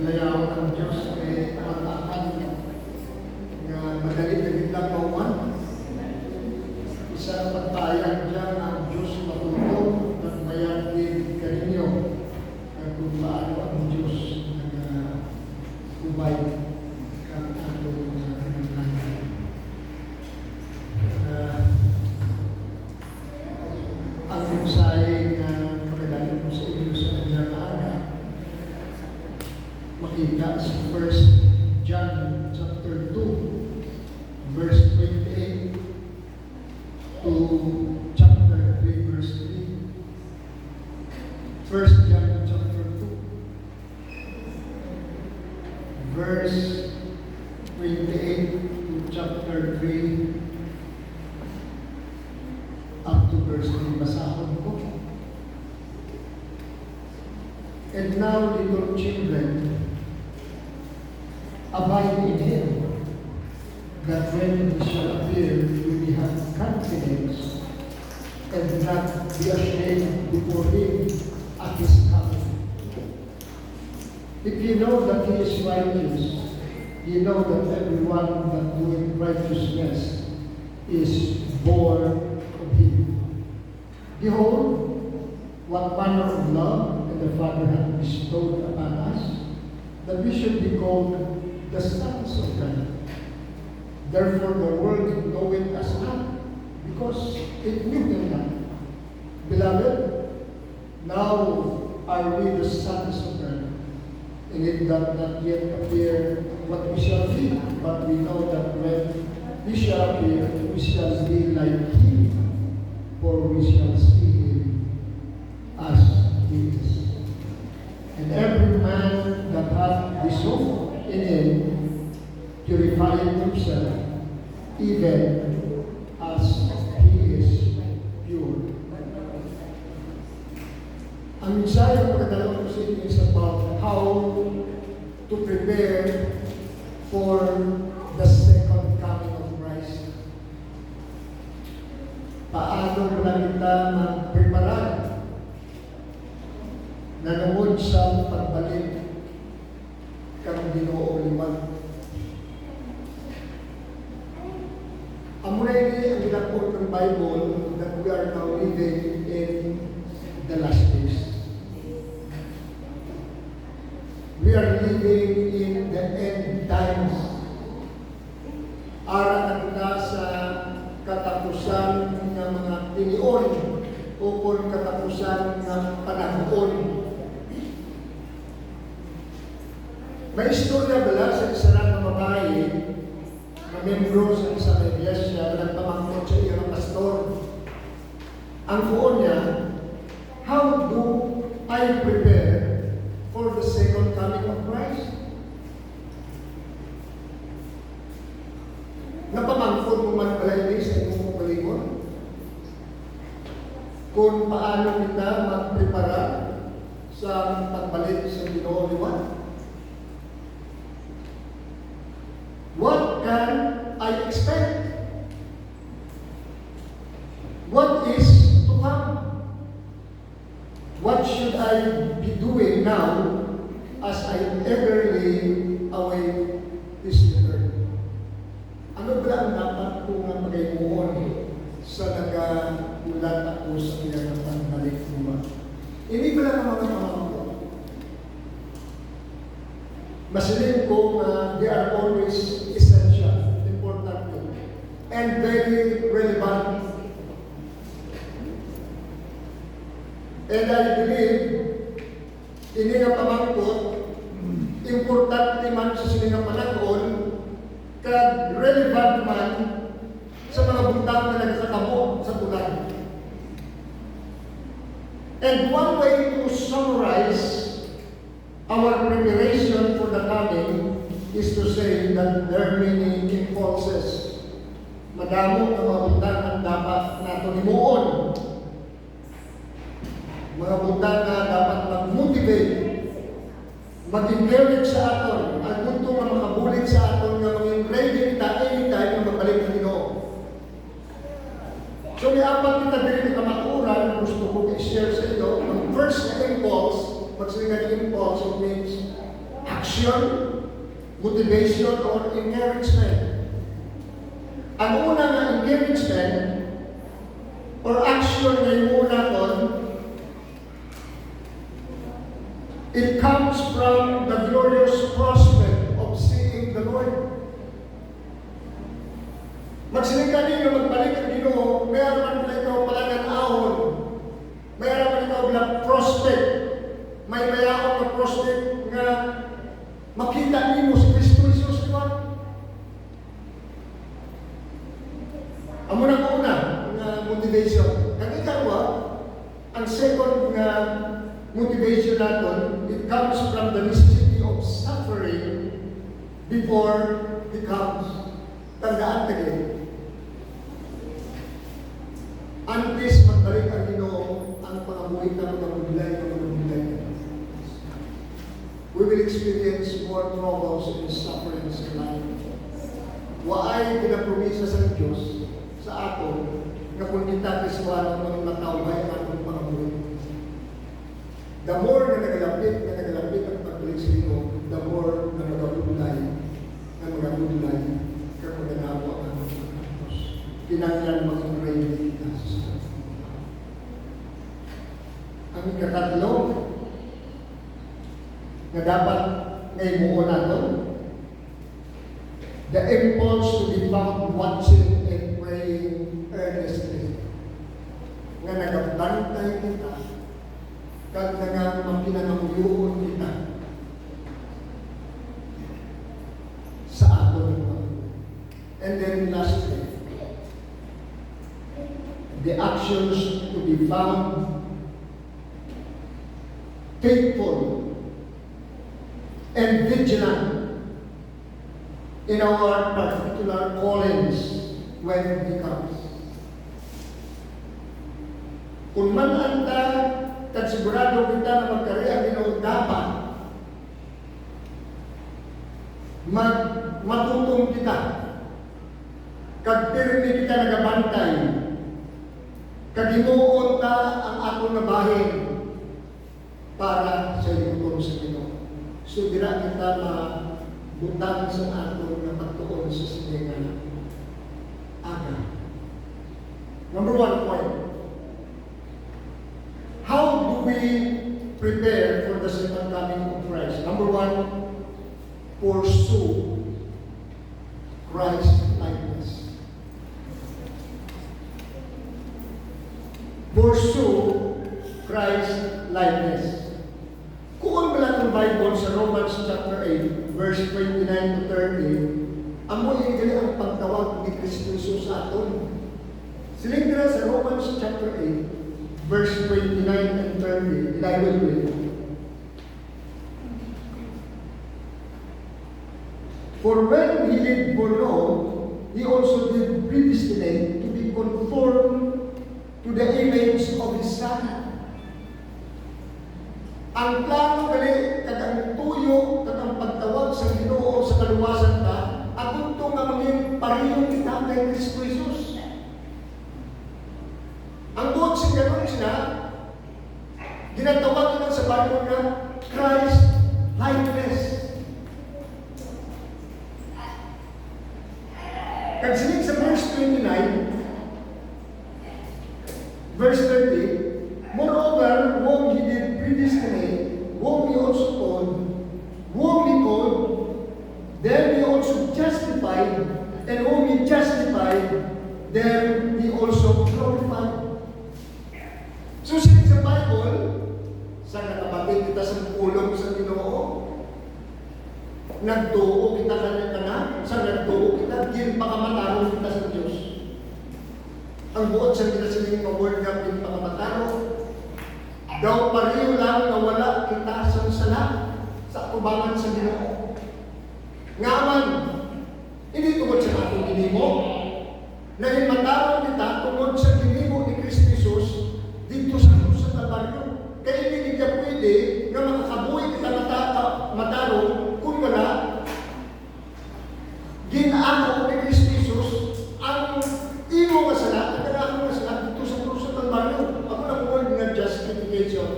Paglayaw ng Diyos ay pag-akan nga madali na biglang mauman. Isang pagpayag dyan ang Diyos matutong at mayag din kaninyo at kung paano ang Diyos nag-ubay kang atong nangyay. Ang mensahe na pagkadali mo sa inyo sa kanyang maaga, makita sa 1 John chapter 2, verse 28 to chapter 3, verse 3. 1 John chapter 2, verse 28 to chapter 3, up to verse 3. Basahon ko. And now, little children, abide in Him, that when He shall appear, we may have confidence and not be ashamed before Him at His coming. If you know that He is righteous, you know that everyone that doing righteousness is born of Him. Behold, what manner of love the Father hath bestowed upon us, that we should be called the sons of God. Therefore the world knoweth us not, because it knew Him not. Beloved, now are we the sons of God, and it doth not yet appear what we shall be, but we know that when we shall appear, we shall be like Him, for we shall see Him as He is. And every man that hath this hope in Him purifieth himself, even as he is pure. Ang mensahe ng pagkatalaw ko sa inyo is about how to prepare for the second coming of Christ. Paano na kita magprepara nanungod sa pagbalik kang Ginoo liwat. Amo na ini ang ginakot ng Bible that we are now living in the last days. We are living in the end times. Ara na kita sa katapusan ng mga tinion o kung katapusan ng panahon. May istorya bala sa isa na babae na membro sa isang iglesia na nagpamangkot sa iyang pastor. Ang buon niya, how do I prepare for the second coming of Christ? Napamangkot mo man pala ini sa inyong kalingon? Kung paano kita magprepara sa pagbalik sa Ginoo liwat? What can I expect? What is to come? What should I be doing now as I eagerly await this return? Ano ba ang dapat kong pag-imuon sa nag-ulat ako sa kanyang pagbalik mo? Hindi ba lang ang mga masiling ko na they are always essential, important, and very relevant. And I believe, ini nga pamangkot, importante man sa siningang panahon, kag relevant man sa mga buntang na nagkakamo sa tulan. And one way to summarize our preparation for the coming is to say that there are many impulses. Madamo ang mga buntang ang dapat nato himuon. Mga buntang na dapat mag-motivate, mag-encourage sa aton, at punto nga makabulit sa aton nga maging ready kita anytime na magbalik ng Ginoo. So, may apat kita din na kamaturan, gusto ko i-share sa inyo. Ang first na impulse, pag sinabi ng impulse, it means action. action, motivation, or encouragement. Ang una nga encouragement or action na yung una kon, it comes from the glorious prospect of seeing the Lord. Magsiling ka ninyo, magbalik ang Ginoo, mayroon man pala ikaw palangan ahon, mayroon man ikaw bilang prospect, may mayroon na prospect nga makita ninyo si Kristo Jesus, di ba? Ang una nga motivation. Ang ikaw, ang second nga motivation natin, it comes from the necessity of suffering before it comes. Tandaan kayo. Antes magbalik ang Ginoo, ang pangabuhi na mga budlay. We will experience more troubles and sufferings in life. Waay pinapromisa sa Diyos sa ato na kung kita kiswa ng mga mataway ang atong pangabuhi. The more na nagalapit ang pagbalik sa Ginoo, the more na magabudlay kapag nanawa ang Diyos. Kinanglan maging ready kita sa ang ikatatlo na dapat ngayong natin, the impulse to be found watching and praying earnestly. Nga nagabantay kita, kag nga mapinanamuyuon kita sa aton. And then lastly, the actions to be found faithful and vigilant in our particular callings when He comes. Kung man anta, at sigurado kita na magkariya Ginoo, dapat matutong kita, kag pirmi kita nagabantay, kag himuon ta ang atong nabahin para sa lingkod sa Ginoo. So dira kita mabutang sa aton na pagtuon sa siningan aga. Number 1 point. How do we prepare for the second coming of Christ? Number 1, pursue Christ likeness. Pursue Christ likeness. Kung wala ng Bible sa Romans chapter 8, verse 29 to 30, amoy hindi ang pagtawag ni Kristo Jesus sa aton. Siling nila sa Romans chapter 8, verse 29 and 30, and I will read. For when He did foreknow, He also did predestinate to be conformed to the image of His Son. Ang plano gali, kagang tuyo, kagang pagtawag sa Ginoo sa kaluwasan ka, akong ito nga maging parehong kita kay Kristo Jesus. Ang buot sa gano'n siya, ginatawag nila sa Bible na Christ likeness. Kagsinig sa verse 29, verse 30, moreover, whom He did predestinate, whom He also called, then He also justified, and whom He justified, then He also glorified. So sinig sa Bible, sa nakapatid kita sa pulong sa Ginoo, nagtuo kita kanina, sa nagtuo kita, din pakamataro kita sa Diyos. Ang buot sa kita sinig ng word nga din pakamataro, daw pareho lang na wala kita sa sala sa kubangan sa Ginoo. Ngaman, hindi tungod sa atong ginimo, na himataro kita tungod sa ginimo ni Kristo Jesus dito sa krus sa Kalbaryo. Kaya hindi niya pwede na makakabuhi kita mataro kung wala ginamo ni Kristo Jesus ang imo nga sala, ang ako nga sala dito sa krus sa Kalbaryo. Ako na word nga justification.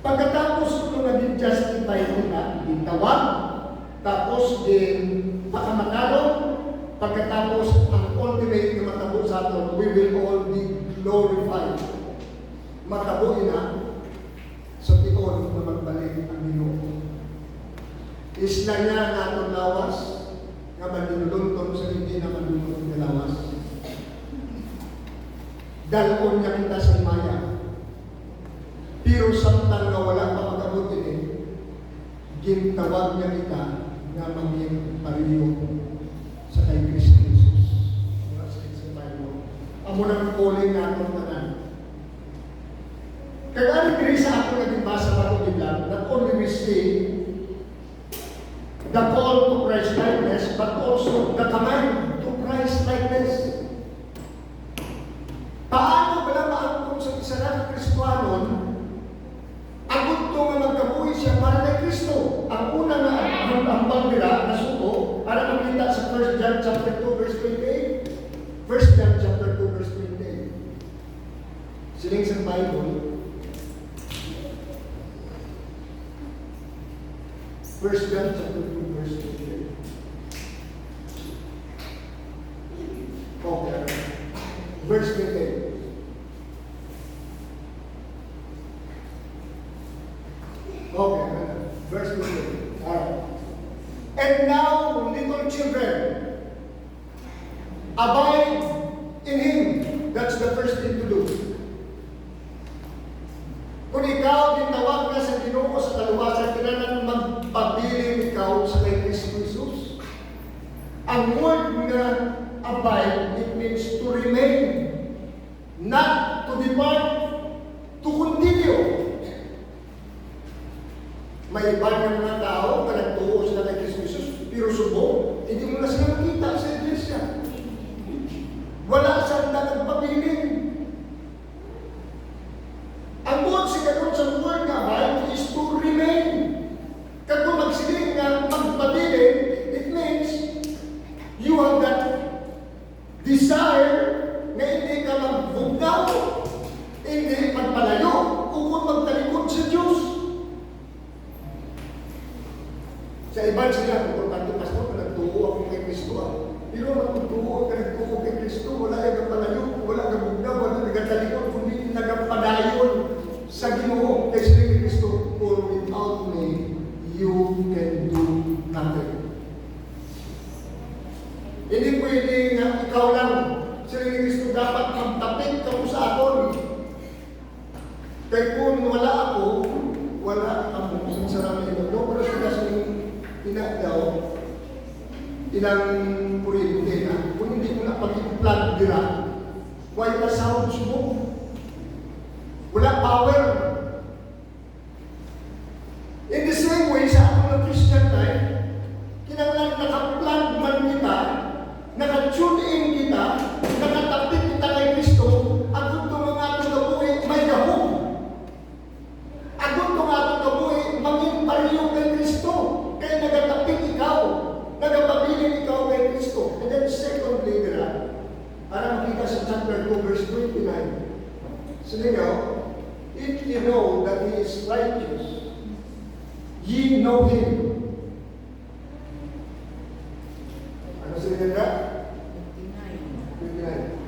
Pagkatapos ito naging justify kita, gitawag, tapos din pakamatalo, pagkatapos ang ultimate na matabo sa aton, we will all be glorified. Matabo na sa tiyon na magbalik ang Ginoo. Isla niya ang atong lawas, nga manunulunton sa hindi na manunulunton na lawas. Dalon niya kita sa Himaya. Pero samtang na wala pa mag-abot din, gintawag niya kita nga maging pariyo sa kay Kristo Jesus. Amo nang calling natin tanan. Kaya diri sa ako naging basa pa ito biglang, not only we see the call to Christ-likeness, but also the command to Christ-likeness. Paano ba na maangkong sa isa na Kristohanon, ang gusto nga magkabuhi siya para kay Kristo? Ang una nga ang bangira na suko, para makita sa 1 John chapter 2 verse 28. 1 John chapter 2 verse 28. Siling sa Bible, 1 John chapter 2 verse 28. Okay. Verse 28. Okay. Verse 28. Alright. And now, little children, abide in Him. That's the first thing to do. Kung ikaw tinawag ka sa Ginoo sa kaluwasan, kailangan magpabiling ikaw sa kay Kristo Jesus. Ang word na abide, it means to remain, not to depart, to continue. May iba ng mga tao na nagtuo sila kay Kristo Jesus, pero subok, hindi mo na sila makita sa iglesia. Wala siyang nagpabiling. Ang word si Kadun sa word na abide is to remain. Kung magsiling nga magpabiling, it means you have that desire na hindi ka magbugnaw, hindi magpalayo, o kung magtalikod sa Diyos. Sa iba sila, kung tanto pastor, nagtuo ako kay Kristo. Pero magtuo ka nagtuo kay Kristo, wala yung palayo, wala kang bugnaw, wala nagtalikod, kundi nagpadayon sa Ginoo kay Sri Kristo. For without me, you can do nothing. Hindi pwede nga ikaw lang, Sri Kristo, dapat magtapit ka mo sa aton. Kaya kung wala ako, wala ako. Sinsarami ito. Doon ko na sila sa inagaw, inang purilite na. Kung hindi mo na pag-i-plug dira, why ka sound mo? Wala power. In the same way, sa ating mga Christian life, kinanglan naka-plug man kita, naka-tune in kita, nakatapit kita kay Kristo, agad ito mga atong kabuhi, may gahong. Agad ito mga atong kabuhi, maging pariyo kay Kristo. Kaya nagatapit ikaw, nagapabiling ikaw kay Kristo. And then secondly, para makita sa chapter 2, verse 29, siningaw, if you know that He is righteous, ye know Him. Ano siningaw? 29.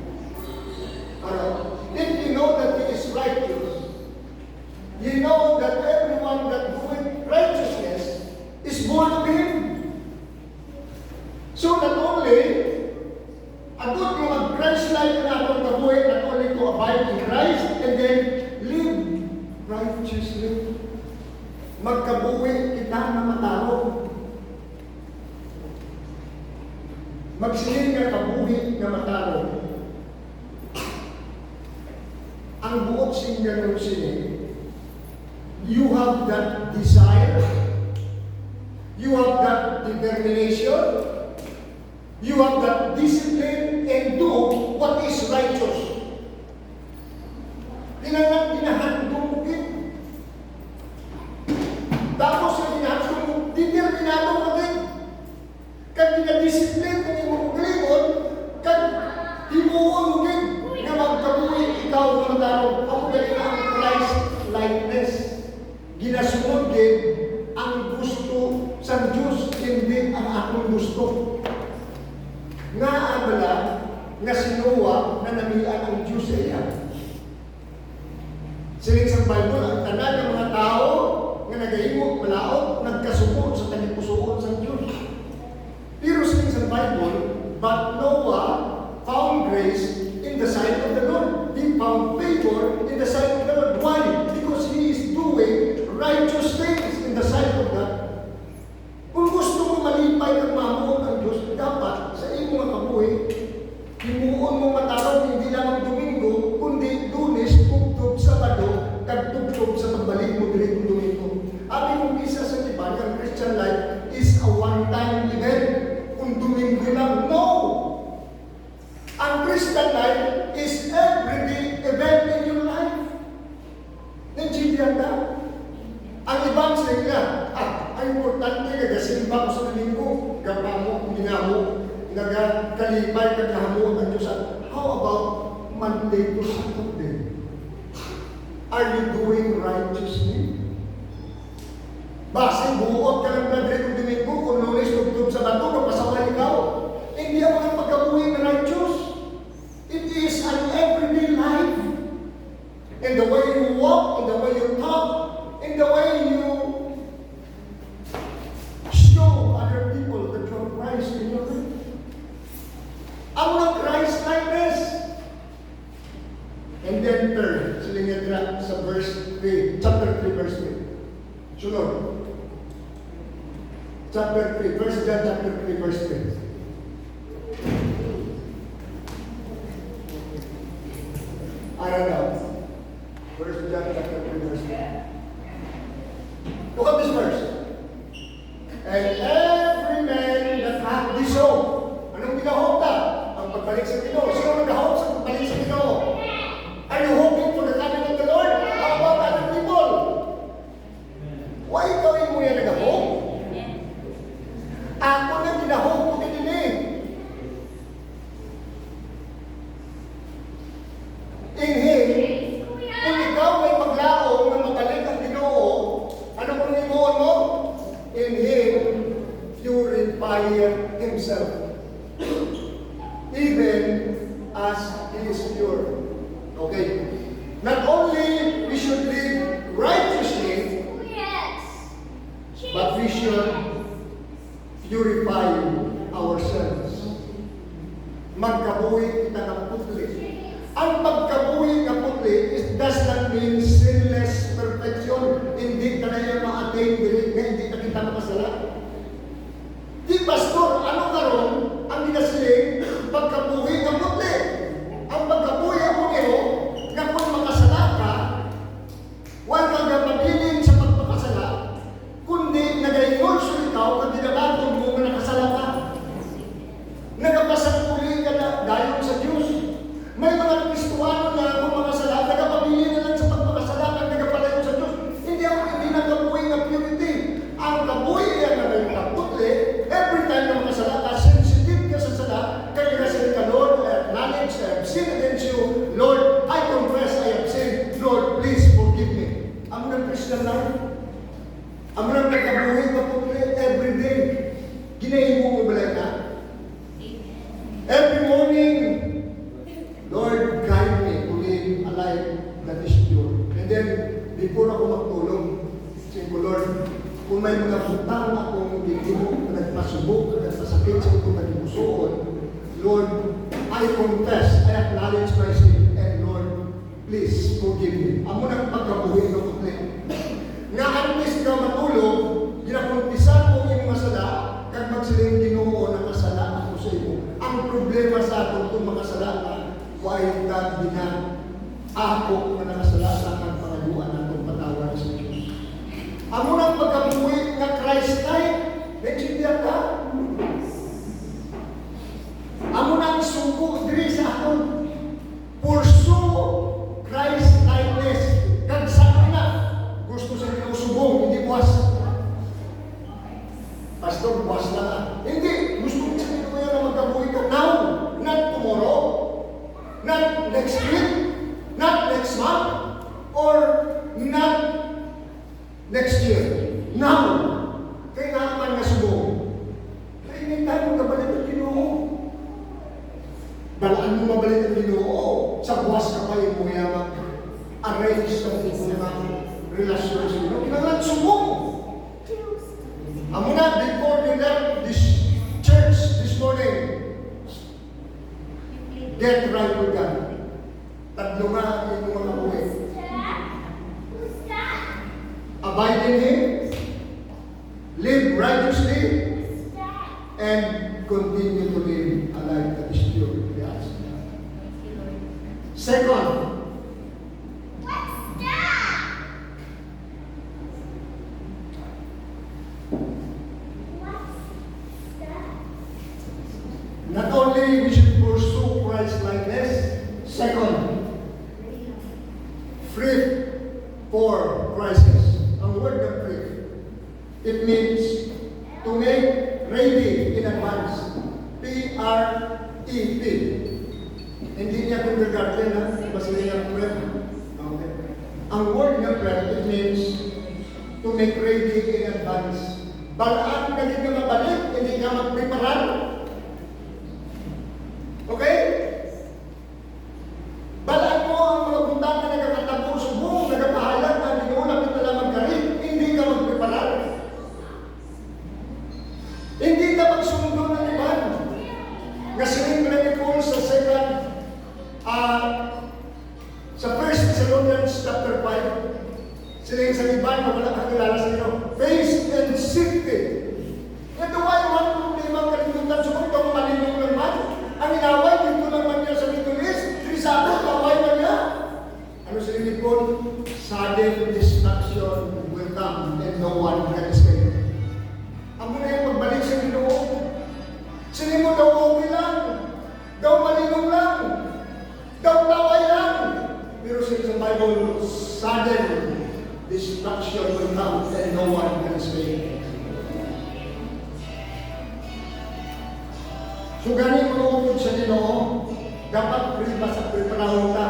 If you know that He is righteous, ye know that everyone that doeth righteousness is born of Him. So not only, agad yung mag-Christ-like na atong kabuhay, not only to abide in Christ, and then live righteously. Magkabuhay kita na matarong. Magsilin nga kabuhay na matarong. Ang buot singa ng sinin, you have that desire, you have that determination, you have that discipline, and do what is righteous. Ginahandong mo din. Tapos sa ginahandong mo, determinado mo din. Kag ginadisiplin kung imo mo galingon, kag himuon mo din na magkabuhi ikaw ng matarong. Ako galing ang Christ-likeness. Ginasunod din ang gusto sa Diyos, hindi ang akong gusto. Nga abala, nga sinuwa na namian ang Diyos sa iya. Sining sa Bible, ang tanan ng mga tao nga nagahimo, malaot, nagkasubo sa talipusoon sa Diyos. Pero sining sa Bible, but Noah found grace in the sight of the Lord. He found favor in the sight of the Lord. Why? Because he is doing righteous things in the sight of God. Kung gusto mo malipay ng mamuot ang Diyos, dapat sa iyong mga kabuhi, himuon mo mataraw hindi lamang Domingo, kundi Lunes, Tugtog, Sabado, Tugtog sa pagbalik mo direktong Domingo. Abi kung isa sa iba, ang Christian life is a one-time event. Kung Domingo lang, no! Ang Christian life is everyday event in your life. Nandiyan ka? Ang ibang sila, ang importante, nagasimba ko sa Domingo, gapamo, ginamo, nagakalipay, nagahamo ang Diyos. How about Monday to Saturday? Are you doing righteously? Base, buot ka ng Madrid kung Domingo, kung Lunes, Tugtog, Sabado, magpasaway ikaw. Hindi ako ng pagkabuhay na righteous. It is an everyday life. In the way you walk, in the way you talk, in the way you show other people that you have Christ in your life. Ang ng Christ likeness. And then third, silingadra sa verse 3, chapter 3, verse 3. Sunod. Chapter 3, John chapter 3, verse 3. Araw daw. John chapter 3, verse 3. Look at this verse. And every man that hath this hope. Anong ginahop ta? Ang pagbalik sa Ginoo. Sino nag-hope sa pagbalik sa Ginoo? Are you hoping for the coming of the Lord? How about other people? Why ikaw mo yan nag-hope? Ako na ginahop ko din eh. In Him, kung ikaw may maglaong na mabalik ang Ginoo, ano kung imuon mo? In Him, purify Himself. Even as He is pure. Okay. Not only we should live righteously, but we should purify ourselves. Magkabuhi kita ng putli. Ang pagkabuhi ng putli does not mean sinless perfection. Hindi ka na yung ma-attain na hindi na kita makasala. Di pastor, ano karon ang ginasiling pagkabuhi ng putli? Ang pagkabuhi ang putli na kung makasala ka, huwag kang mabilin sa pagpapasala, kundi nag-iulso ikaw kung dinabatong mo na nakasala ka. Nagpasakuli ka na dahil sa Diyos. May mga Kristuano na kung makasala, nagpapabili na lang sa pagpapasala at nagpapalayo sa Diyos. Hindi ako hindi nagkabuhi ng purity. Ang kabuhi yan na may kaputli, every time na makasala ka, sensitive ka sa sala, kaya kasi ka, Lord, I acknowledge I have sinned against you. Lord, I confess I have sinned. Lord, please forgive me. Ang ng Christian life, ang ng nagkabuhi kaputli, every day, ginahimo mo balay na? Every morning, Lord, guide me to live a life that is pure. And then, before ako magtulong, sabi ko, Lord, kung may mga butang akong gigimo, nagpasubok, nagpasakit sa itong nagpusoon, Lord, I confess, I acknowledge my sin, and Lord, please forgive me. Amo nang pagkabuhi ng putli. Nga antes ka matulog, ginakuntisan mo yung mga sala, kag magsiling Ginoo na masala ako sa iyo. Ang problema sa atin itong makasala na, why God gina ako na nakasala sa aking pangaluan ng itong patawad sa Diyos. Amo nang pagkabuhi nga Christ life, naintindihan ka? Amo nang suko diri sa aton. Pursue Christ likeness. Kag saan na? Gusto sa pinusubong, hindi buwas. Pastor, buwas na. Hindi. Gusto ko sa pinuya na magkabuhi ka now, not tomorrow, not next week, not next month, or not next year. Now, kaya naman nga subong. gawas ka pa yung mga arrange sa mga relasyon sa inyo. Kailangan subong. Amo na, before you left this church this morning, get right with God. Tatlo nga ang inyong mga buhay. Abide in Him, live righteously, and continue to live a life that is pure. Yes. Second, not only we should pursue Christ likeness, second, free for crisis. Ang word na free, it means to make ready in advance. P-R-E-P. Hindi niya kindergarten, ha? Basta niya prep. Okay. Ang word na prep, it means to make ready in advance. Balaan ka din na mabalik, hindi ka mag-preparan. Okay? Balaan mo ang mga buntan na nagkakatabo, subong, nagkapahalag, na binuulap ito lang magkarit, hindi ka mag-preparan. Hindi ka magsundo ng iban. Kasi rin na ni Paul sa sa 1 Thessalonians chapter 5, sila yung sa iban na wala kakilala sa inyo. Face and safety. Ito ay one problema kalimutan. Sumunod ang malinong naman. Ang inaway, dito naman niya sa Middle East. Trisabot, away man niya. Ano sila ni Paul? Sudden destruction will come and no one can escape. Amo na yung magbalik sa Ginoo. Sila mo daw okay lang. Daw malinong lang. Daw taway lang. Pero sa Bible, sudden destruction will come and no one can escape. So ganun mga upod sa Ginoo, dapat priba sa preparahon ka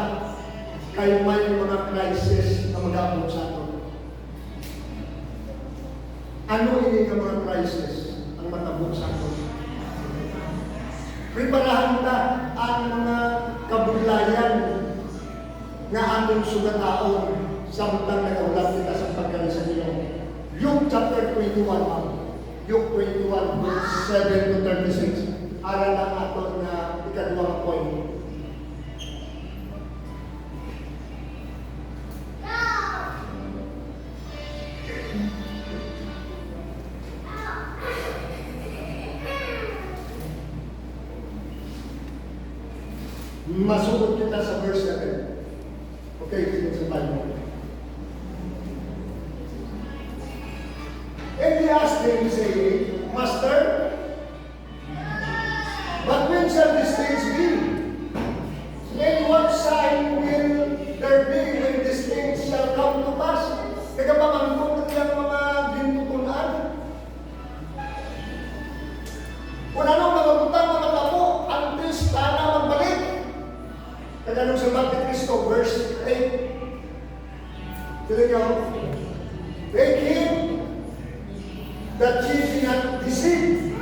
kay may mga crisis na mag-apod sa ato. Ano ini ka mga crisis ang matabot sa ato? Preparahan ka ang mga kabudlayan nga atong sugataon samtang nagaulat kita sa pagkain sa Ginoo. Luke chapter 21, Luke 21, verse 7 to 36. Aral lang ato na ikaduwang point. Masukot kita sa verse 7. Okay, sige sa Bible. And he asked him, saying, Master, but when shall these things be? And what sign will there be when these things shall come to pass? Nagapamangkot ng mga gintutunan. Kung anong nagagutang mga tabo, ang Krista na magbalik. Kaganong sa Baptist Cristo, verse 8. Dili nyo, take him that ye be not deceived.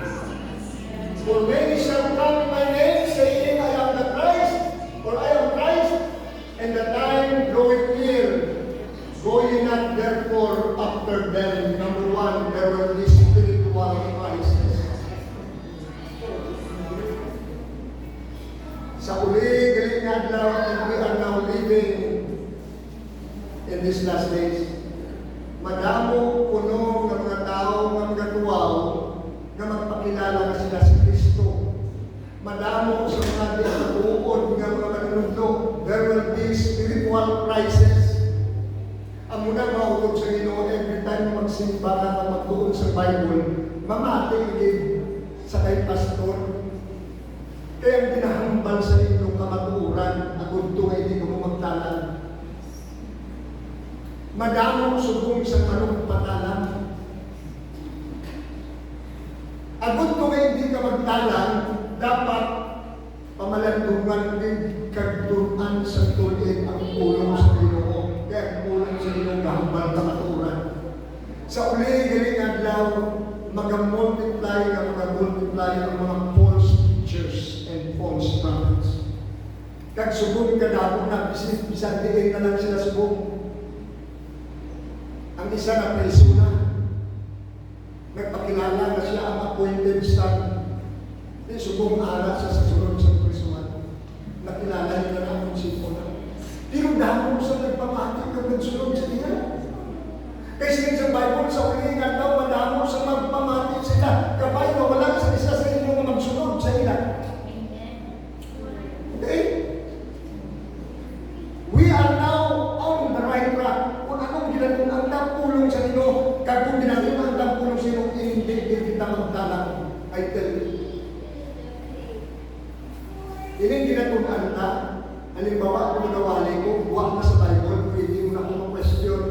For many shall come in my name, saying, I am the Christ, or I am Christ, and the time draweth near. Go ye not therefore after them. Number one, there will be spiritual crisis. Sa uli, galing nga adlaw, and we are now living in these last days. Madamo, puno ng mga tao, ng mga tuwaw, na magpakilala na sila si Kristo. Madamo sa mga diatuon ng mga manunod, there will be spiritual crisis. Ang muna mautog sa Ginoo, every time magsimba ka magtuon sa Bible, mamating din sa kay pastor. Kaya ang pinahambal sa inyong kamatuuran, agad ito ay hindi ko magtalan. Madamo subong sa manong patalan. Agad ko nga hindi ka magtalang, dapat pamalandungan din kagdunan sa tulid ang ulong sa Ginoo. Kaya ang ulong sa Ginoo kahambal ka maturan. Sa uli, galing adlaw, mag-multiply ang mga false teachers and false prophets. Kag subong kadako na bisan diin na lang sila subong. Ang isa na preso na. Nagpakilala na siya ang appointed son. Di subong ara siya sa sunod sa presuhan. Nakilala niya na ang sipo na. Pero dahil sa nagpamati kag nagsunod sa iya. Kasi sa Bible, sa ulingan daw, madamo sa magpamati sila. Kapay na wala sa isa sa inyo na magsunod sa ila. Okay? We are now on the right track. Kung anong ginagawa ang tampulong sa inyo, kag kung ginagawa ang tampulong sa inyo, hindi kita magdalang. I tell you. Ini ginagawa anta, halimbawa, kung nawali ko, buwak na sa Bible, pwede mo na akong ma-question.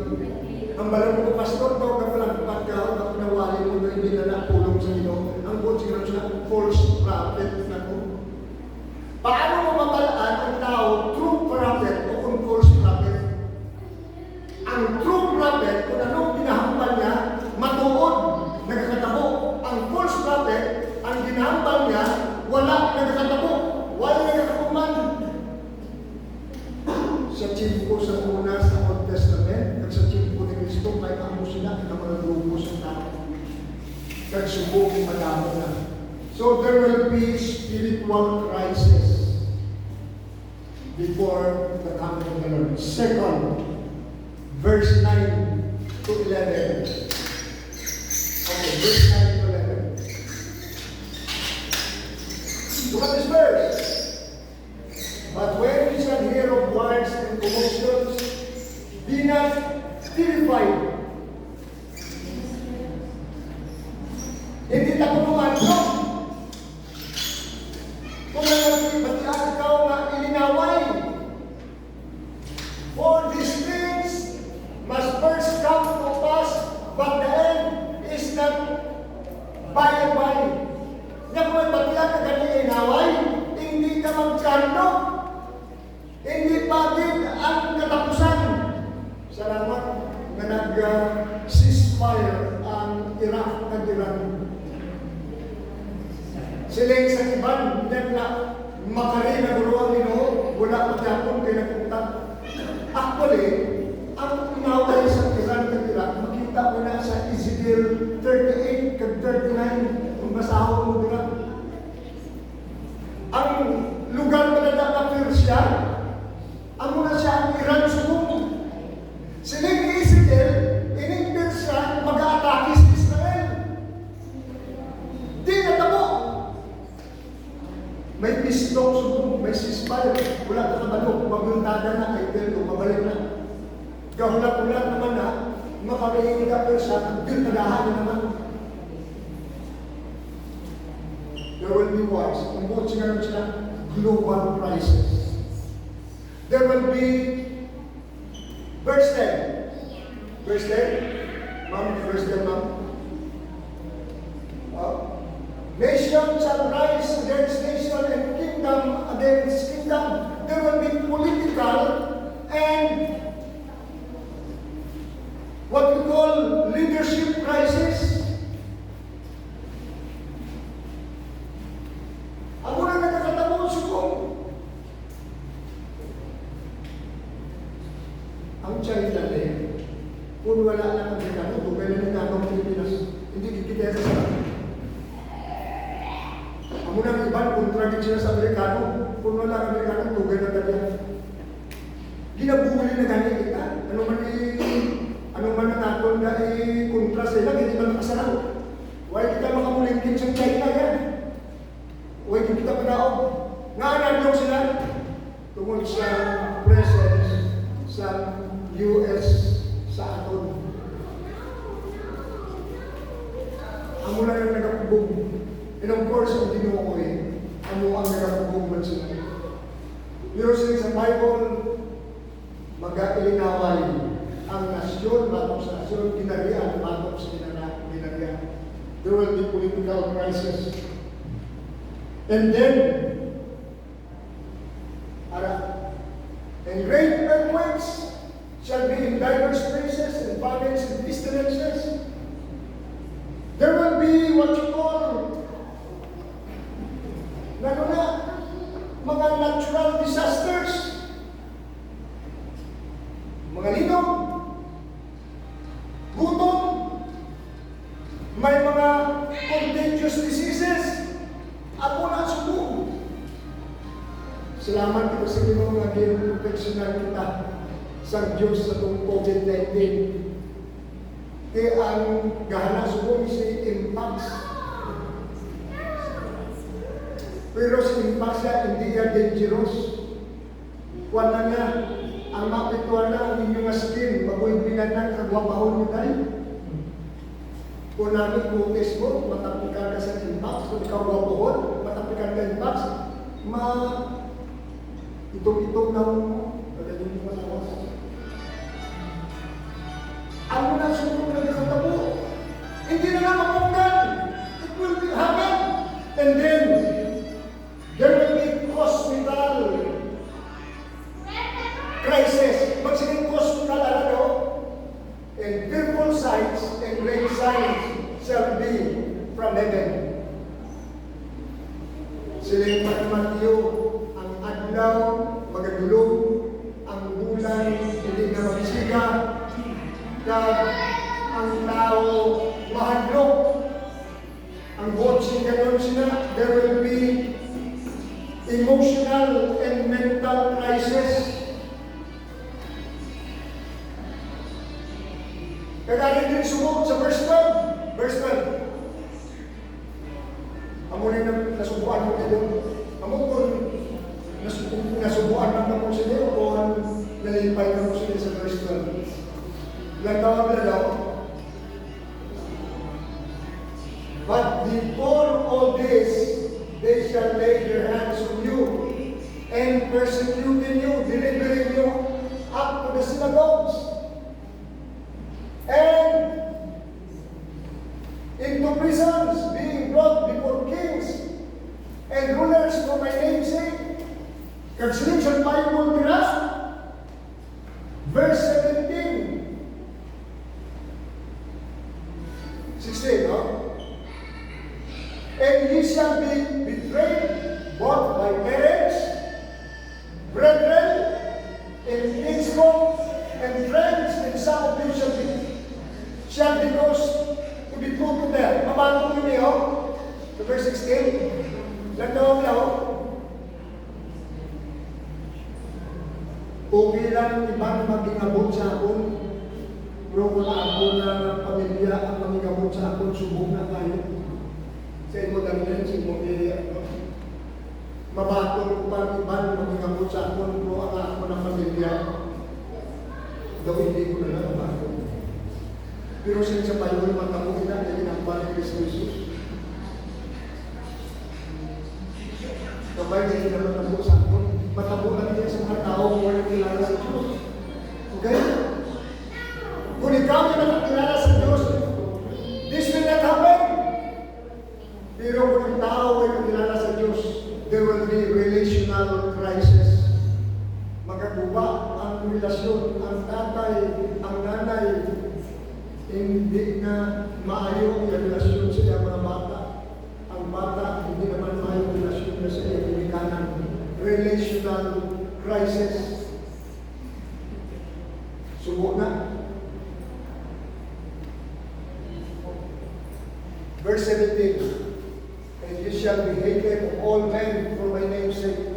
Ang balang ko, pastor, daw ka palang pagkaon, ako nawali mo na hindi na napulong sa inyo. Ang buwan siguro siya, false prophet na ko. Paano mo mabalaan ang tao, true prophet o kung false prophet? Ang true prophet, kung anong pinahambal niya, matuod, nagkakatabo. Ang false prophet, ang ginahambal niya, wala nagkakatabo. Wala nagkakakuman. Sa tiyempo sa una sa Old Testament, at sa tiyempo ni Cristo, may amo sila, na mga grupo sa tao. Kag subok madamo na. So there will be spiritual crisis before the coming of the Lord. Second, verse 9 to 11. Okay, verse 9 to 11. Look at this verse. But when you shall hear of wars and commotions, be not terrified. Hindi tayo pumanto. Kung matiyan ikaw na ilinaway. For these things must first come to pass, but the end is not by and by. Nga kung matiyan ka ganyan ilinaway, hindi ka magkano. Hindi pagin ang katapusan. Salamat na nag-ceasefire ang Iraq at Iran. Siling sa iban, yan na makari na gulo ang Ginoo, wala magyapon kay nagpunta. Actually, ang inaway sa Iran at Iraq, makita mo na sa Ezekiel 38 kag 39, kung basahon mo dira. Ang lugar na Persia, amo na siya ang Iran subong. Siling Ezekiel, ining Persia, mag-aatake sa Israel. Di natabo. May pistol subong, may ceasefire. Wala ka kabalo, magbuntada na, ay pero mabalik na. Gahulat-ulat naman na, makarinig ka Persia, at pinadahan na naman. There will be wars. Ang buot siya sila, global crisis. There will be, verse 10. Verse 10. Ma'am, verse 10, ma'am. Nation shall rise against nation and kingdom against kingdom. There will be political and what we call leadership crisis. Ang unang nagkakatamo subong. Ang China kung wala lang ang Amerikano, tugay na ng tanong Pilipinas. Hindi kikita sa sarap. Ang unang iban, kontragin sila sa Amerikano, kung wala ang Amerikano, tugay na tayo. Ginabuhuli na ganyan kita. Ano man na natin na kontra sila, hindi man nakasarap. Huwag kita makamulingkin sa China yan. Huwag kita panaog. Nga sila tungkol sa presence sa US sa aton. Amo lang ang nagapubog. And of course, ang Ginoo ko amo ang nagapubog man sila. Pero sa Bible, mag-ilinaway ang nasyon, matong sa nasyon, ginarian, matong sa ginarian. There will be political crisis. And then, and great earthquakes shall be in diverse places, and famines and pestilences. There will be what you call mga natural disaster. mga contagious diseases. Ako na subo. Salamat kita sa Ginoo nga gi-proteksyonan kita sa Diyos sa itong COVID-19. Kaya ang gahana subong si Impax. Pero si Impax hindi yan dangerous. Kuwan na nga, ang mapituan na ang inyong skin, mabuhay pinagnan, kagwapahon nyo tayo. Kung namin kutes mo, matapikan ka sa Impax, kung ikaw wapuhon, matapikan ka Impax, itong-itong na mo, pagdating mo malawas. Ano na sumunod na nakatabo? Hindi na lang mapunggan. It will be happen. And then, there will be hospital crisis. Magsiging hospital, ano? And fearful sights and great signs shall be from heaven. Siling Matthew, ang adlaw, magadulog, ang bulan, hindi na magsiga, kag ang tao mahadlok. Ang botsing ganon sila, there will be emotional and mental crisis. Kagaya din sumog sa verse 12. Verse 12. Amo rin na nasubuan mo kayo. Amo kung nasubuan lang mo sila o kung nalipay na mo sila sa verse 12. Ilang tawag na daw? But before all this, they shall lay their hands on you and persecuting you, delivering you up to the synagogues and into prisons, being brought before kings and rulers for my name's sake. Kagsiling sa Bible tira, verse 17. 16, no? And ye shall be betrayed both by parents, brethren, and kinsfolk, and friends, and some of you shall be caused to be put to death. Mabantong niyo, to verse 16. Landawang niyo, okay lang ibang magingabot sa akon, pero kung ako na pamilya ang mamingabot sa akon, subok na tayo. Sa imo damnan, sa imo mabatong pang iban mamingabot sa akon, pero ang ako ng pamilya, daw hindi ko na lang mabatong. Pero sa Bible, matamuhin na, na ginambal ni Kristo Jesus. Kapag hindi naman natabo sa akon, matabo na niya sa mga tao kung walang kilala sa Diyos. Okay? Kung ikaw yung nakakilala sa Diyos, this will not happen. Pero kung ang tao ay nakilala sa Diyos, there will be relational crisis. Magkaguba ang relasyon, ang tatay, ang nanay, hindi na maayo ang relasyon sa iyang mga bata. Ang bata, hindi naman maayo ang relasyon na sa iyang pinikanan. Relational crisis. Subo na. Verse 17. And you shall be hated of all men for my name's sake.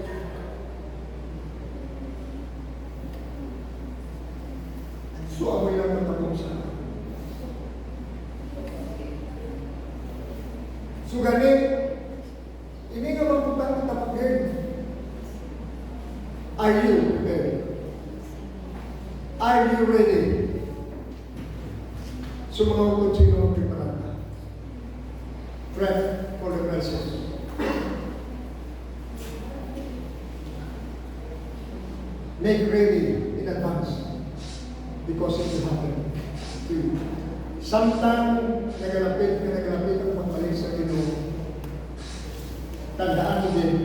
So, amoy lang matapong sa akin. So, ganit, hindi nga magputang tapagin. Are you prepared? Are you ready? So, mga utod sino ang preparada? Prep for the crisis. Make ready in advance because it will happen to you. Sometime, nagalapit ang pagbalik sa Ginoo. Tandaan mo din,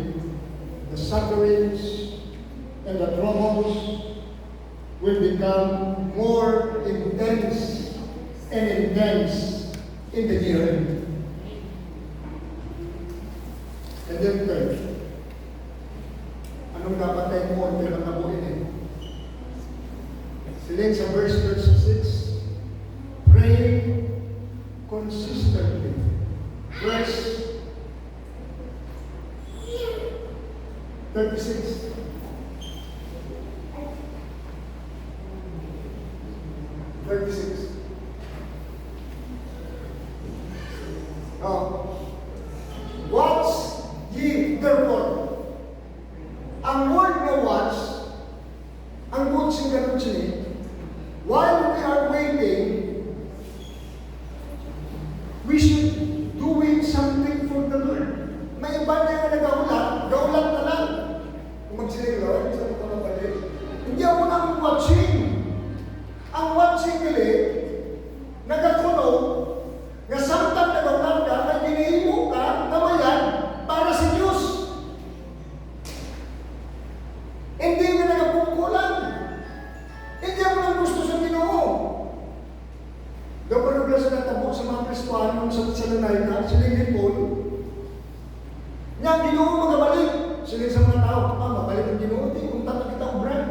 the sufferings and the troubles will become more intense and intense in the year end. And then third, anong dapat tayo mo ang pinakabuhin eh? Siling sa verse 6, pray consistently 36. Oh. Watch ye therefore. Ang word na watch, ang watching ganun siya, while we are waiting, we should doing something for the Lord. May iba na yung gaulat na lang. Kung magsiling, Lord, saan ka mabalik? Hindi ako nang watching. Ang watching gali, nagatunog, nga samtang nagaulat ka, may ginihimo ka, namayan, para sa Diyos. Hindi nga nagapungkulan. Hindi ako nang gusto sa Ginoo. Dapat nagla sa natabo sa mga Kristuano sa Lanayka, siling Paul. Nga ang Ginoo magabalik. Siling sa mga tao, mabalik ang Ginoo. Di, kung tata kita obran.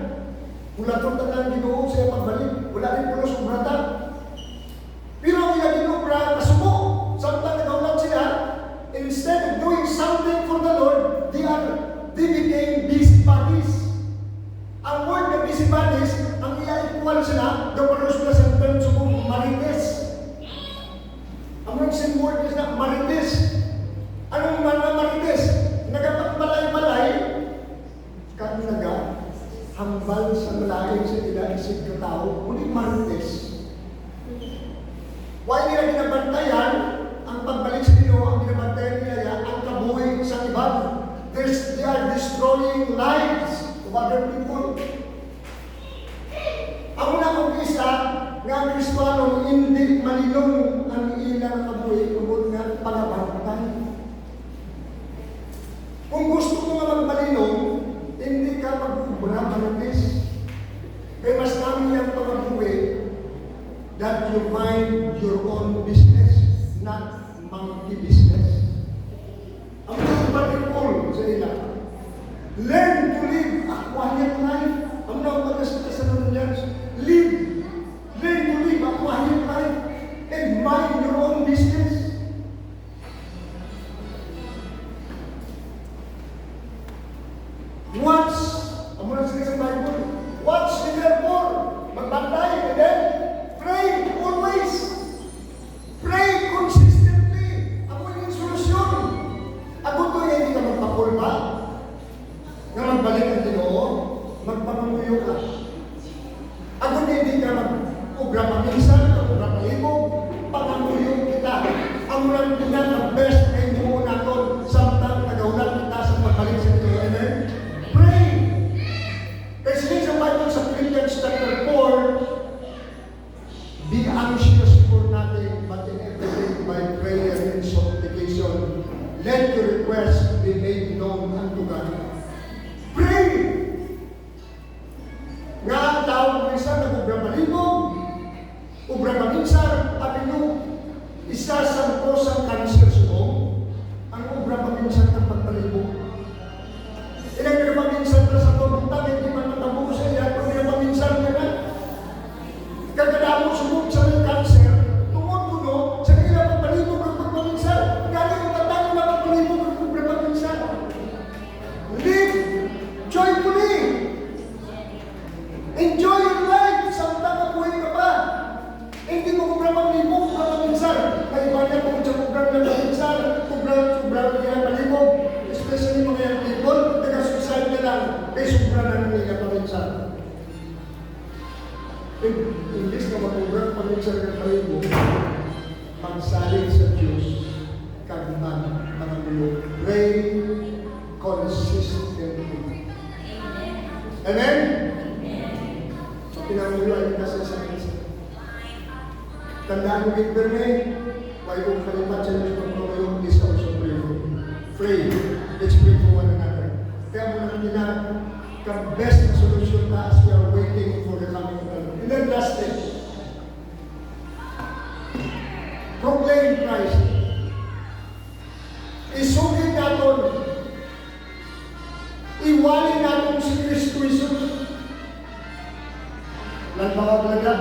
Wala kong tata ang Ginoo siya pagbalik. Wala rin pulos obrata. Pero ang ginobra, kasubo. Samtang nagaulat sila, instead of doing something for the Lord, they became busybodies. Ang word na busybodies, ang iaikuan sila, gawaros na sa term subong marites. Ang word sa word is na marites. Anong mga marites? Nagapagmalay-malay, kami hambal sa malaking sa inaisip ka tao, ulit marites. Why nila ginabantayan ang pagbalik sa Ginoo, ang ginabantayan nila ang kabuhay sa iba. They are destroying lives of other people. Ang una kong isa, nga ang Kristuano, hindi malinong ang ilang kabuhay, kung nga pangabantay. Kung gusto mo nga magmalinong, hindi ka mag-ubra manitis. Kaya mas namin yung pagabuhay that you mind your own business, not monkey business. Ang mga Paul sa ila, learn to live a quiet life. Ang mga Thessalonians, learn to live a quiet life and mind your own business. Watch, ang muna sa Bible, watch and therefore, magbantay, and then pray always. Pray consistently. Ako yung solusyon. Ako to hindi ka magpapulba. Na magbalik ang Ginoo, magpapamuyo ka. Ako hindi ka mag-ubra paminsan, mag-ubra palibog, pagamuyo kita. Ang muna kita na best na hindi mo natin samtang nagaulat kita sa pagbalik sa Ginoo. Amen? Pray. Kasi sa Bible sa Philippians chapter 4, be anxious for nothing, but in everything by prayer and supplication, let your requests be made known unto God. Pray! Nga ang tawag mo isa, nag-ubra malibog, ubra maminsan, abi nyo, isa sa kosang cancer mo, ang ubra maminsan ng pagpalibog. Ilang maminsan na sa pagpunta, hindi man natabo sa iya, kung hindi maminsan ka na, kagada mo sumog sa may cancer, tumutuno, sa kailang pagpalibog ng pagpaminsan. Galing ang tatalo na pagpalibog ng pagpaminsan. Live joyfully. Enjoy your life. Samtang nabuhay ka pa. Hindi mo pagpalibog ng pagpaminsan. May iba niya kung sa pagpaminsan, pagpaminsan ng palibog. Especially mga young people, taga-suicide na lang, kay sobra na nila pagpaminsan. Imbis na mag-ubra paminsan ng palibog, magsalig sa Diyos, kagman, mga mulog. Pray consistently. Amen? So, pinanguloy kasi sa kanisa. Tandaan mo kay Berme, why kung kalipat sa Diyos ng pamulog, is also pray for you. Pray. Let's pray for one another. Kaya mo naman nila, best na solusyon na as we are waiting for the coming of God. And then last thing, proclaim Christ. Isugin natin, iwalin natin si Kristo Jesus. Nagpawag laga,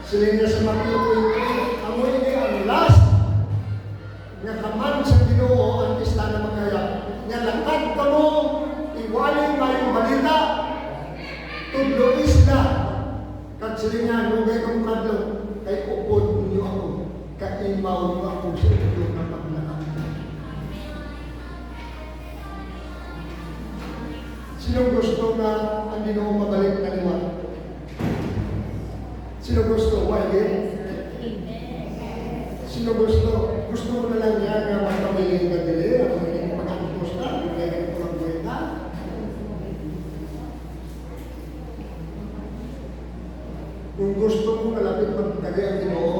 sila niya sa Matthew 28, ang muli niya ang last, nga kaman sa Ginoo ang isla na magkaya. Nga lakad ka mo, Sino gusto na ang Ginoo mabalik na liwanag? Sino gusto? Why? Sino gusto? Gusto mo na lang yan na magpamiling ka dili, at magiging pagkakutos na, magiging pagkakulit na. Kung gusto mo malapit magkari ang Ginoo,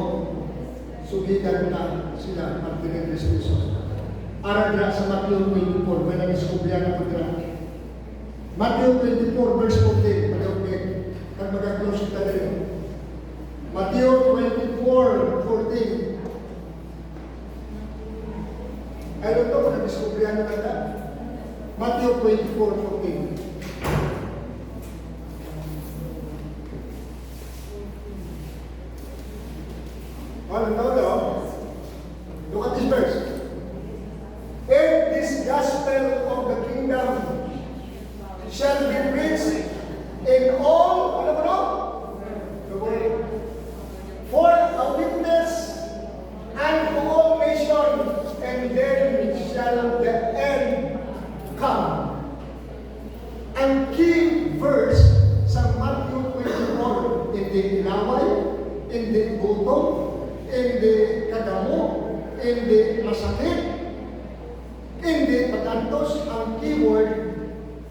sugitan na sila at pinag Jesus. Arang na sa Matthew 24, may nag-iskubya na pagkara. Matthew 24, verse 14, pag-upit, at mag-close kita rin. Matthew 24, 14. Ano ito? Nag-discoveryan na kata? Matthew 24, 14. Ano ito? Look at this verse. And this gospel of the kingdom shall be preached in all, the world, for a witness unto all nations, and then shall the end come. Ang key verse sa Matthew 24, hindi inaway, hindi gutom, hindi kagamo, hindi masakit, hindi patantos. Ang keyword,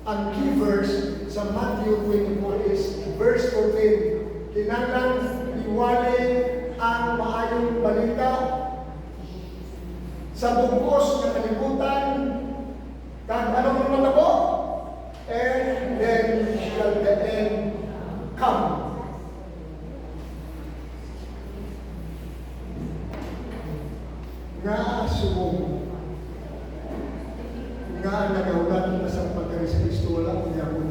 ang key verse sa Matthew 24 is verse 14. Kinahanglan iwali ang maayong balita sa bugos ng kalibutan, kag anong naman ako? And then shall the end come. Nga subong, nga nagawlat na sa pagkari sa Kristo, wala kung yapon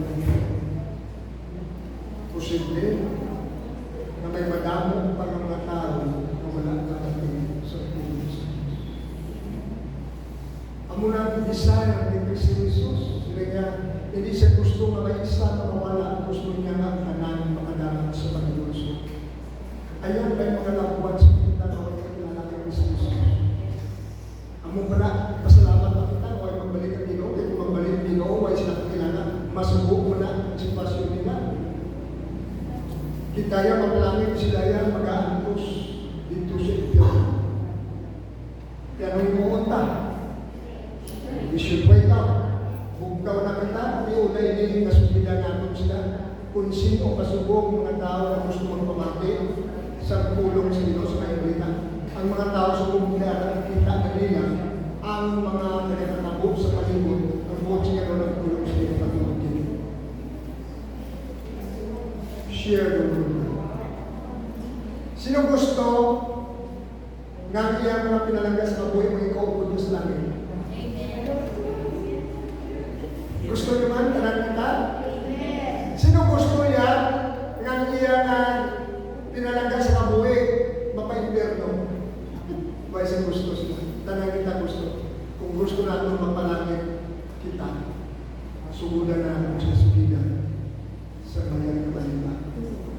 posible na may madamong pang mga tao na wala nakatingin sa Diyos. Ang muna desire ni Kristo Jesus, sila nga, hindi siya gusto na may isa na mawala, gusto niya nga kanan makadalang sa Panginoon. Ayan may mga labuan sa kita na wala kilala kay Kristo Jesus. Ang mong pala, pasalamat na kita, huwag magbalik ang Ginoo, kaya kung magbalik ang Ginoo, huwag sila kakilala, masubo mo na ang sitwasyon nila. Kita yan, maglangit sila yan, mag-aantos dito sa Itiyo. Kaya nung imuunta, we should wake up. Bugkaw na kita, iulay din kasubigan natin sila kung sino kasubong mga tao na gusto magpamati sa pulong sa Diyos sa Kaibita. Ang mga tao sa kumulera, kita na nila ang mga nagkakatabo sa palibot, ang buot siya na nagpulong sa Diyos patulog din. Share the word. Sino gusto nga iyang mga pinalangga sa kabuhay mo ikaw po Diyos langit? Gusto nyo man, tanan kita? Sino gusto yan nga iyang pinalangga sa kabuhay mapa-impierno? Why sa gusto sila? Tanan kita gusto. Kung gusto natin mapalangit kita, sugudan natin sa sugidan sa mayang na balita.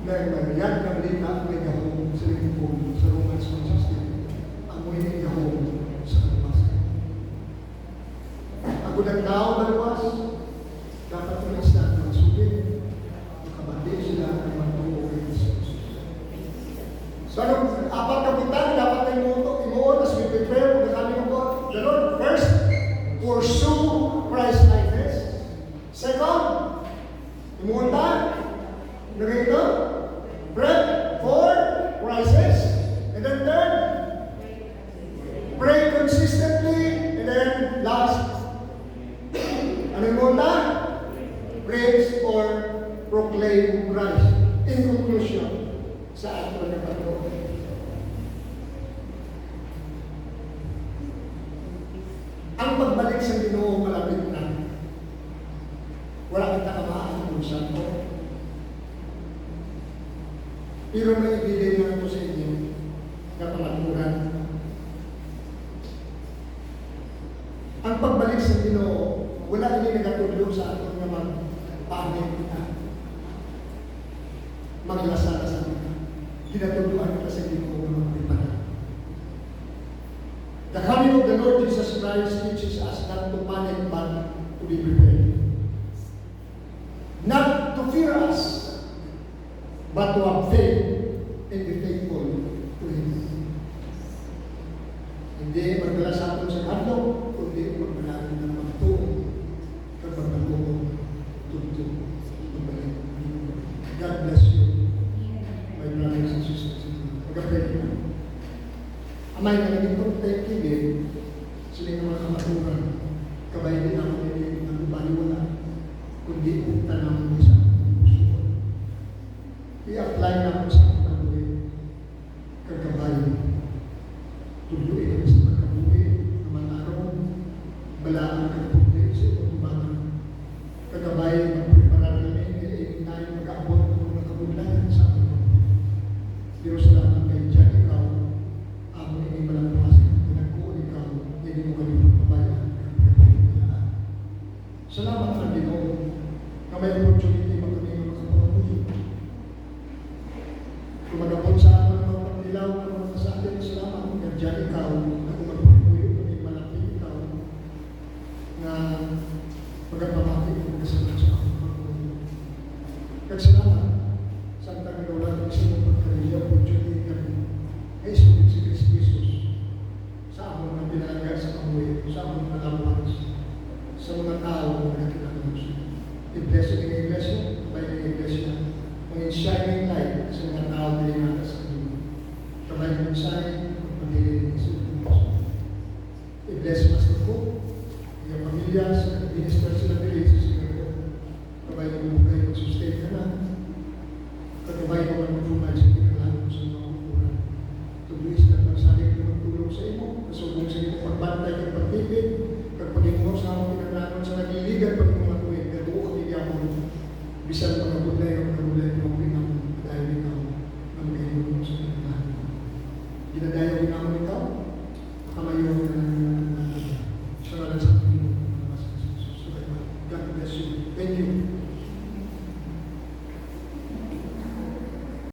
Dahil mayang na balita may gahong sa lingkong sa Romans 1:16. Ang muhinig gahong sa kalabas. Ang gudang tao maluwas, dapat tulis natin ang sugid. Makabati sila ang magtungo kay Jesus. So anong apat kapitan, dapat na imuon as we prepare for the coming of God. The Lord, first, pursue Christ likeness. Second, imuon tayo. Narito, bread for crisis. And then third, pray consistently. And then last, ano yung muna? Praise or proclaim Christ. In conclusion, sa ato na bato. Ang pagbalik sa Ginoo malapit na. Wala kita kamaan kung saan ko. Pero may ibigay na ito sa inyo na pamaturan. Ang pagbalik sa Ginoo, wala hindi nagatulog sa ating naman pamit kita. Maglasala kita. Kinatuluan kita sa Ginoo na magpipala. The coming of the Lord Jesus Christ teaches us not to panic but to be prepared. not to fear us, but to have faith and be faithful to Him. Hindi magdala sa atin sa hadlok, kundi magdala ng magtuo kapag nagtuo, tuto, magbalik. God bless you, my brothers and sisters. Magkapit na. Amay na naging pagkakibig, sila ng mga kamaturan, kabay din ako nila ng baliwala, kundi punta ng isang puso. I-apply na ako sa pagkabuhi, kagabay. Tuloy kami sa pagkabuhi, naman araw, balaan kagbuhi sa itong bata. Kagabay, magpreparar namin, kaya tayo mag-aabot ng mga kabudlayan sa ating pagkabuhi. Pero salamat kay Diyan, ikaw, ako hindi malampasin, pinagkuhan ikaw, hindi mo kami magpabayan. Salamat sa Ginoo na may opportunity magkami makapagpabuhi. Kung magabot sa akin ng mga pagdilaw ng mga sa atin, salamat kay Diyan, ikaw, na kung magpabuhi kami malaki ikaw, na magpapamati kung kasalamat sa aking pagpabuhi. Kagsalamat, Santa Carola, sa mga pagkariya, opportunity kami, ay sulit si Jesus sa among mga pinalaga sa kamuhi, sa among mga lawas, sa mga tao na nagkakilala siya. I-bless yung iglesia, kabay ng iglesia, mga shining light sa mga tao na inata sa kanila. Kabay ng mensahe, pagpapili ng Diyos. I-bless Pastor ko, yung pamilya, sa minister sila nila, sa siguro. Kabay ng bukay, mag-sustain ka na. Kagabay ko ang magpumay sa pinaglalang sa mga ukuran. Tubuis na pagsalit na magtulong sa imo, kasubong sa imo pagbantay ng pagtipid, pagpagingmo sa mga pinaglalang sa nagiligan, pag mga tuwid, natuo ka bigyan mo, bisan pagkabulay o pagkabulay ng mga pinang, dahil ikaw, na magiging mo sa pinaglalang. Ginadayaw ginamon ikaw,